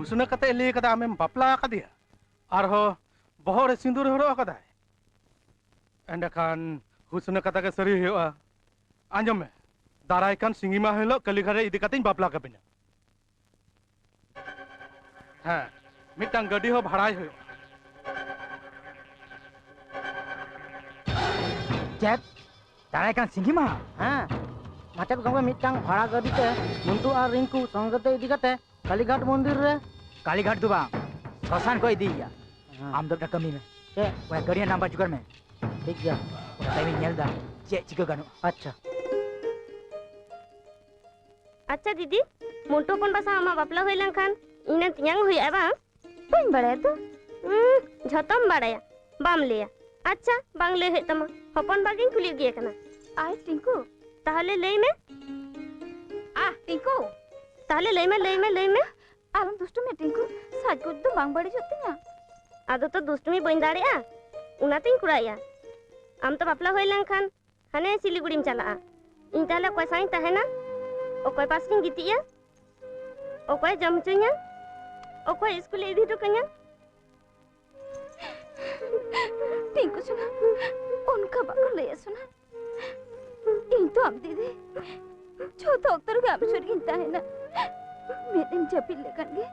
घुसना कते ले कदा आमेम बापला कदिया आरहो बहर सिंदूर हरो कदा एंडखान घुसना कता के सरी हुआ आंजम में दाराय कान सिंगिमा हिलो कलिघरे इदी कतिन बापला कबिना हां मिटांग गडी हो भाड़ाय हो चेत दाराय कान सिंगिमा हां माचक गंगा मिटांग भाड़ा गडी ते मुंटू और रिंकू संगते इदी कते कालीघाट मंदिर रे कालीघाट दो बा शमशान को इदिया आम दो कमी में चे वे गरिया नंबर जुगर में ठीक गया टाइमिंग नेल दा चे चिका गानो अच्छा अच्छा दीदी मुंटू पन बसा आमा बापला होय लंखान इना तियांग होय बा बन बड़े तो झतम बड़ाया बाम लिया अच्छा बांग ले हे तमा हपन बागिन कुली गे कना आय टिंकू ताहले लेई में आ टिंकू ताहले लेई में आलम दुष्ट में टिंकू साजगुद दो बांग बड़ी जतिया आदो तो दुष्ट में बइन दाड़ेया उनातिन कुराया आम तो बापला होय लंखान हने सिलीगुड़ीम चला इन ताहले कोई साइन तहेना ओकोय पास किन गितिया ओकोय जमचुnya ओकोय स्कूल इदी तो कन्या टिंकू सुना उनका बाको ले सुना इन तो हम दीदी छोटो अक्तर के आप सुर गिनता है ना मेरे जपिल लेकर गे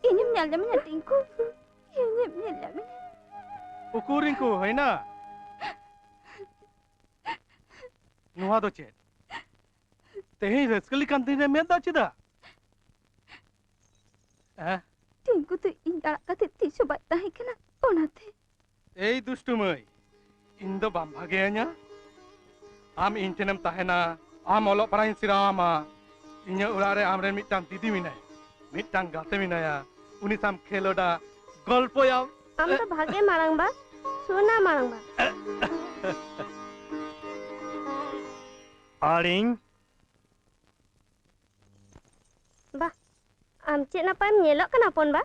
इन्हें मिल जामे ना टिंकू इन्हें मिल जामे उकुरिंकू है ना नुहा दो चेत तेही रस्कली कांती ने मेदा चिदा टिंकू तो इन दाड़ा कते तीसो बात है कना ओनाते ए दुष्टु मई इन दो बाम भागेया आम इंटेनम ताहेना आम ओलो पराइन सिरामा इन्या उड़ारे आमरे मिटांग दीदी मिनाय मिटांग गाते मिनाया उनी साम खेलोडा गल्पया आम तो भागे मारंग बा सोना मारंग बा आरिंग बा आम चे ना पाम नेलो कना पन बा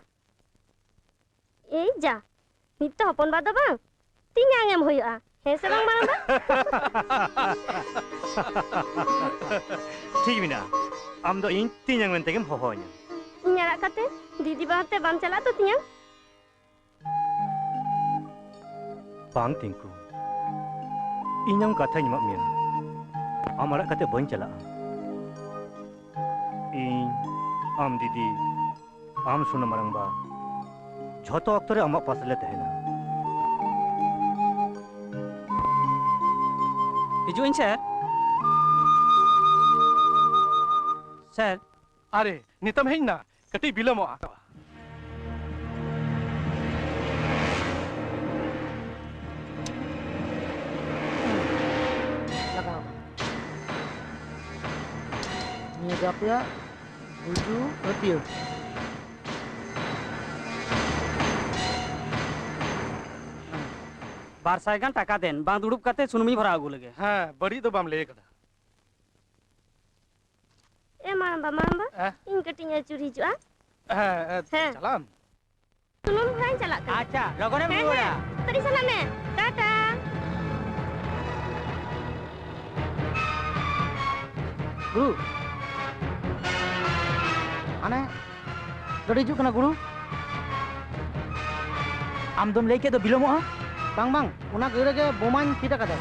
ए जा नित तो हपन बा दो बा तिन्यांग एम होया हे से बांग मारंग बा ठीक बिना आम दो इन तिन्यांग मेंते केम होहोnya इन्यारा कते दीदी बाते बाम चला तो तिन्यांग बांग टिंकू इन्यां कथा निमा मिया आमारा कते बन चला इन आम दीदी आम सुना मरंगबा झोतो अक्तरे आमा पासले तहेना हिजुइन सर अरे नितम है ना कटी बिलमो आता लगाओ ini gapnya 7 rupiah बार साइगन टाका देन बांग दुड़ुब कते सुनमी भरा आगु लगे हां बड़ी तो बाम ले कदा ए मारंबा इन कटिंग चुरी जुआ हां चलाम सुनुम भाई चला कर अच्छा लगने में बोला तरी चला में Tata guru ane gadi juk kena guru आम दम लेके तो बिलोमो bang bang una gira ge boman kita kada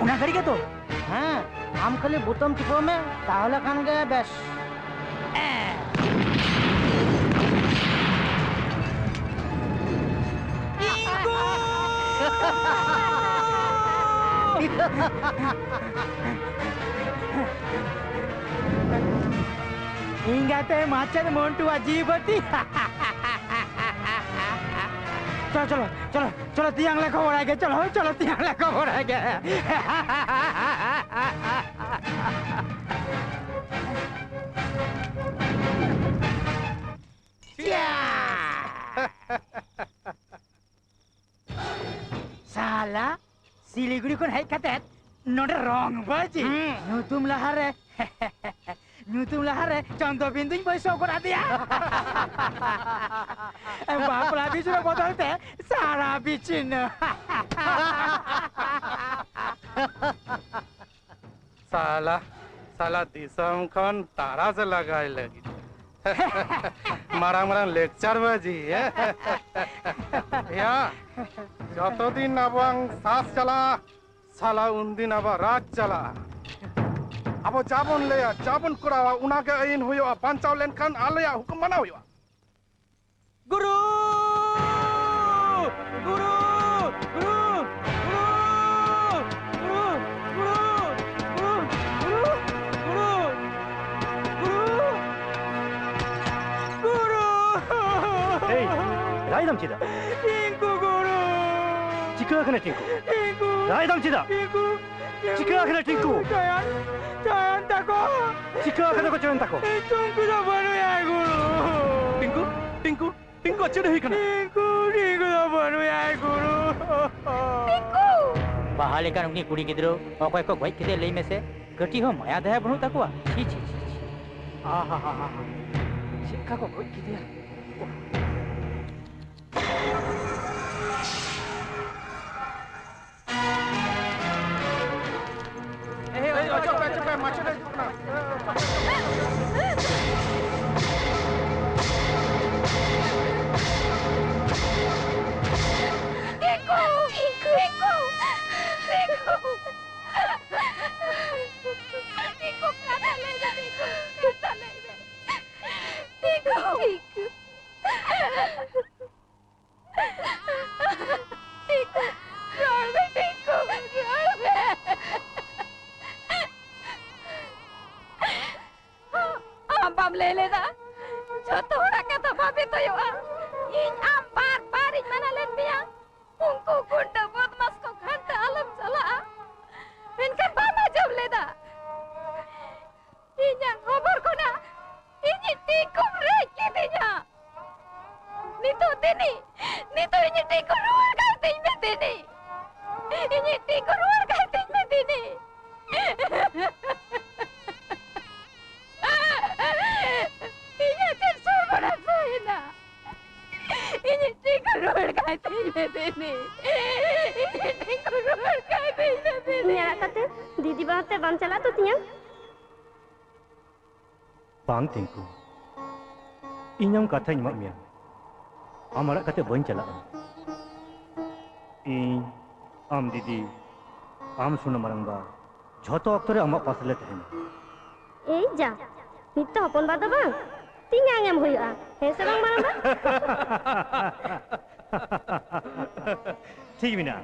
उना करी के तो हाँ आम खाली बुतम टिपो में ताहले खान गे बेस इंगाते माचर मोंटू अजीबती चलो चलो चलो चलो तियांग ले खबर आ गए चलो चलो तियांग ले खबर आ गए साला सिलीगुड़ी को है कहते नोट रॉन्ग बाजी नु तुम लहरे चंदो बिंदु पैसा करा दिया बापला बीच में बदलते सारा बिचिन साला salah disam kon tara se lagai lagi. Marang-marang lecture baji ya. Ya. Joto din abang sas chala, salah undin abang raj chala. Abo jabon leya, jabon kurawa, unaga ain huyo, pancau lenkan alaya hukum mana huyo? Guru! Guru! Guru! Guru! Guru! Guru! Guru! Guru! Guru! Guru! Hei, Raidam cida. Tinku guru! Cika kena tinku. Tinku! Raidam cida. Tinku! Cika kena tinku. Jangan takut! Cika kena kau jangan takut. Tunggu sabar ya guru! Tinku aja deh kan? Tinku sabar ya guru! Bahalekan uni kuri gidro, okoy ko goi kite lei mese, kati ho maya daya banu takwa. Chi chi chi. Aha. Sikka ko goi kite ya. Cepet, macet deh. Ambam lele dah. Joto orang kata babi tu yo. In ambar barik mana len biang. Ungku gunda buat mas ko khanta alam salah. Inkan bama jam leda. Inya ngobar ko na. Ini tikum reki dinya. Nito ini tikum ruar kau me dini. Ini tikum ruar kau me dini. Inya tersur pada saya. Ini tikum ruar kau me dini. Ini tikum ruar kau me dini. Nyala kate didi bahate bang chala tu tiang. Bang tinku. Inyam kata nyimak mian. Amarak kata bain chala. In am didi, am suna marangba. Joto aktore amak pasle tehena. Eh ja, nito hopon bada bang. Tiang em huya. Hese bang marang bang. ठीक बिना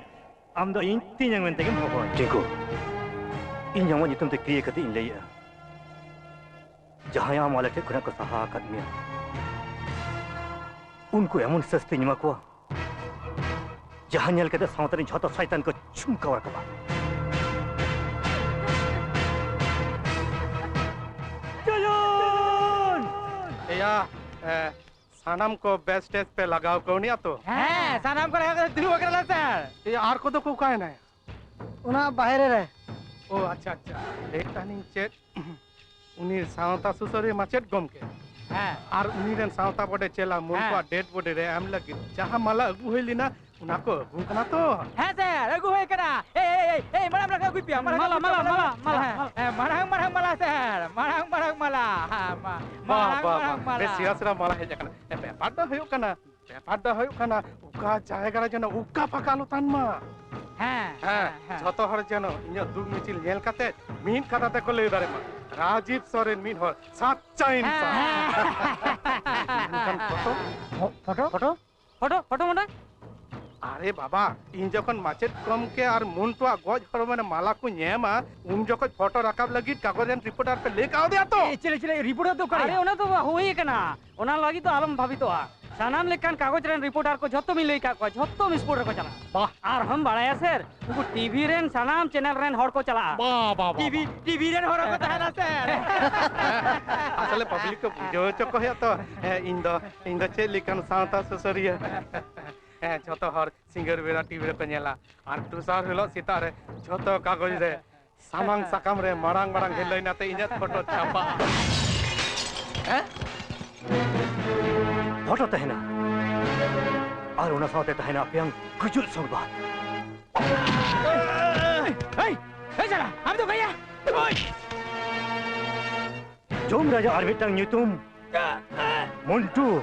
आम दो इन तीन जंग में तेरे भगवान जिनको इन जंगों जितने ते क्रिया करते इन ले या जहाँ यहाँ मालक के खुना को सहा करने उनको एमन सस्ते निमा को जहाँ न्याल के तो साउंडरी छोटा साइतन को चुमका वर कबा जान या sanam ko best test pe lagao ko niya to. हाँ, sanam ko लगा दिलू वगैरह लगता है. ये आर को तो को काय ना. उना बाहरे रहे. ओ अच्छा लेटा नी चेक उनी सावता सुसरी माचेट गम के. हाँ. आर उनी रेन सावता बडे चेला मुन को डेट बडे रे एम लगी जहां मला अगु होइलिना उना को अगु कना तो. हाँ सर, अगु होय कना. ए मरम रखा कोई पिया. Malah. Marang malah sir. Marang malah. Marang malah. Besia sera malah heja kana. Pada hoyuk kana. Uka jayega ra jana uka pakalutan ma. हाँ, जोतो हर जनो इन्हें दुख मिचिल येल करते मीन कथा ते को ले दारे मा राजीव सोरेन मीन हो सच्चा इंसान इनकन फोटो मोटा अरे बाबा इन जखन माचेट कम के आर मुंटवा गज हर माने माला को नेमा उन जखन फोटो रकाब लगी कागजन रिपोर्टर पे लेके आओ दिया तो चले रिपोर्टर तो करे अरे ओना तो होई कना ओना लगी तो आलम भाभी तो सानाम लेकान कागज रेन रिपोर्टर को झत्तो मिले का को झत्तो मिसपोर्टर को चला वाह आर हम बड़ाया सर उनको टीवी रेन सानाम चैनल रेन हर को चला वाह टीवी रेन हर को तहना सर असले पब्लिक को जो चको है तो इन द चे लिखन सावता सुसरिया झतो हर सिंगर बेरा टीवी रे को नेला आर तुसार हिलो सितारे झतो कागज रे सामांग साकाम रे मारांग हेलैनाते इने फोटो छापा फोटो तहना और उन्हें साथ तहना प्यांग गुजुल संगबा चला हम तो भैया Jom Raja ar mitang nyutum. Montu.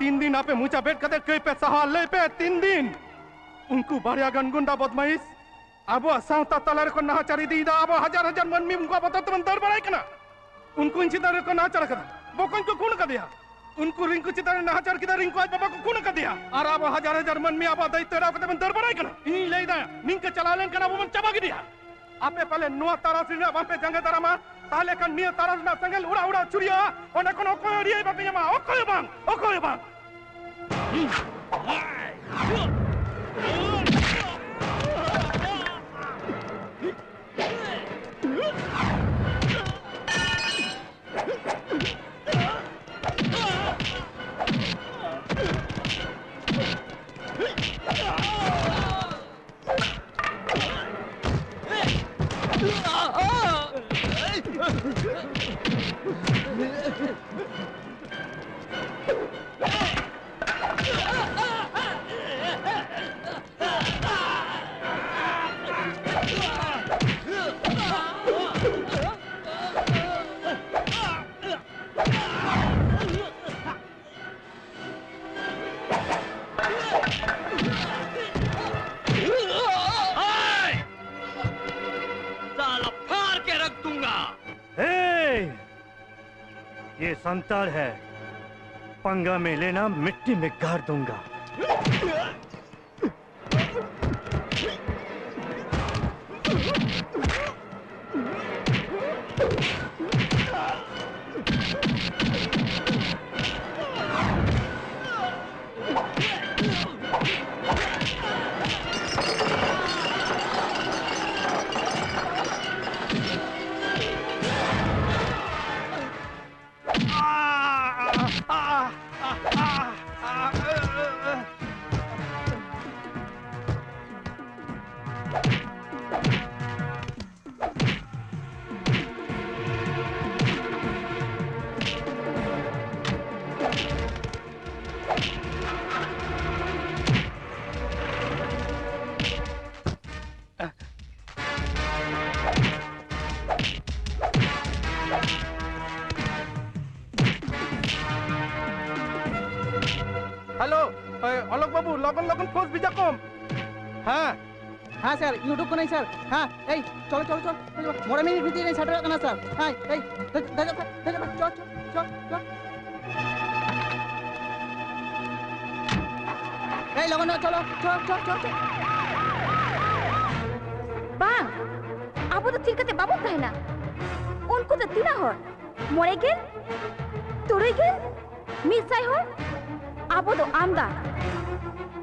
तीन दिन आपे मुचा बैठ कदे कई पे सहा ले पे 3 दिन उनको बारिया गन गुंडा बदमाइश अब सावता तलार को नाचारी दीदा अब हजार हजार मनमी उनको बता तुम दर बड़ाई कना उनको इन चितारे को नाचार कदा वो को कौन कर दिया उनको रिंकू चितारे नाचार किदा रिंकू आज बाबा को कौन कर दिया और अब हजार हजार मनमी अब दई तेरा को तुम दर बड़ाई कना इन ले दा निंक चला लेन कना वो मन चबा के दिया आपे पहले नुआ तारा सिना बापे जंगे तारामा ताले का निया तारा सिना संगल उड़ा उड़ा चुरिया ओने कोनो को रिए बापे यमा ओ कोय बांग ये संतार है, पंगा में लेना मिट्टी में गाड़ दूंगा। हाँ सर यूट्यूब को नहीं सर हाँ चलो चलो चलो मोरे मिनट भीतर नहीं सेटल करना सर हाँ चलो चलो लगन चलो चलो bang abu tuh tingkatnya babu kahina unku tuh tina hor more gel turui gel misai hor abu tuh amda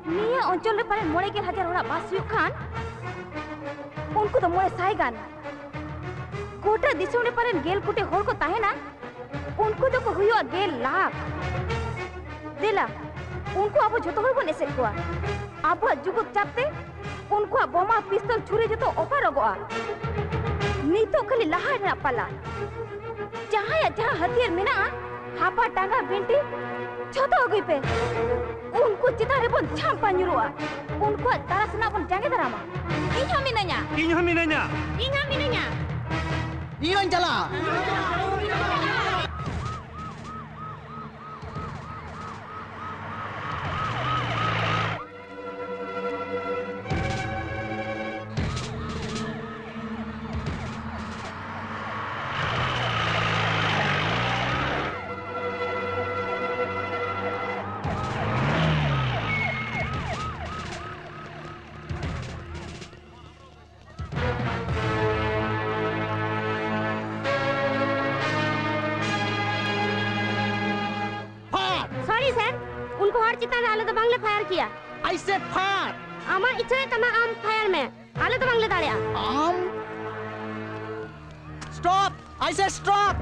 niya oncol re pare more gel hajar ora bas huyuk khan unku tuh more sai gan kota disum re pare gel kute hor ko tahena unku tuh ko huyuk gel lakh dela unku abu joto hor bon esek kuwa abu jugut chapte उनको बोमा पिस्तौल छुरी जो तो offer होगा नीतो खाली लहार ना पाला जहाँ हथियार मिना हापा टांगा बिंटी छोटा हो गई पे उनको चितारे बन छांपा न्यूरुआ उनको तारासना बन जांगे दरामा इन्हों मिनanya Iwan चला सॉरी सर उनको हर चिता डाले तो बांग्ला फायर किया I said फाड़ Ama ichha tama am fire me. Ale to bang le darea. Stop! I said stop!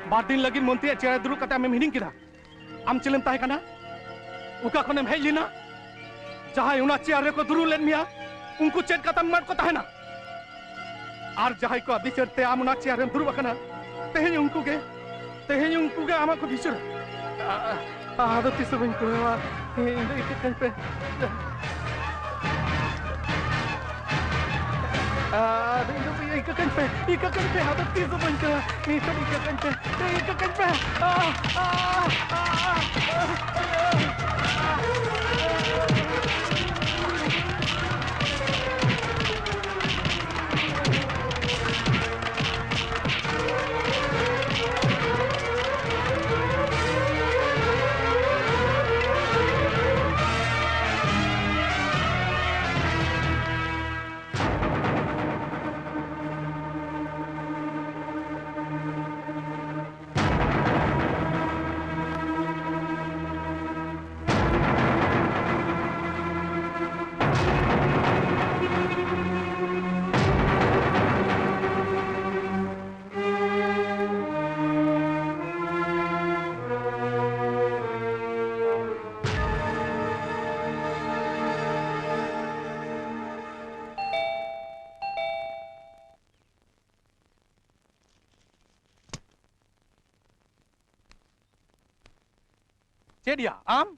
Badin lagi monti acara dulu kata ame meeting kita. Am cilem tahe kana? Uka konem hej lina? Jahai una chair ko duru len mia, unku chet kata mat ko tahena. Ar jahai ko adi cherte am una chair rem duru bakana. Tehenya unku ge ama ko bisur. Ada tisu ben ko wa. Indo ikan pe. Ikan pe, ada tisu ben ko. Itu ikan pe. Cedia, am?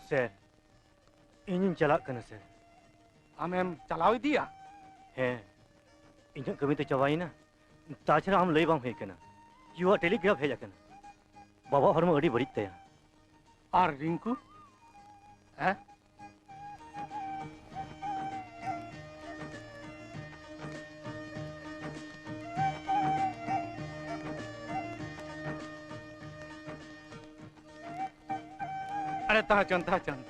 Sir, ini jalak kena sir. Amem calawi dia. He, ini kami tu cawaina. Tacara am lebang he kena. Jua telegraph he jakena. Bawa hormo adi berit ya. Ar Rinku? Eh? Ada tahan.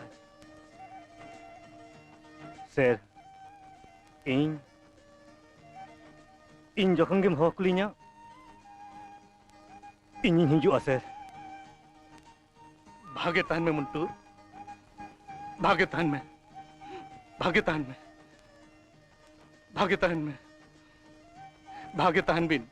Sir, in jokhan gem hoklinya. Ini hijau sir. भागे तान में मुंटू भागे तान में भागे तान में भागे तान में भागे तान बिन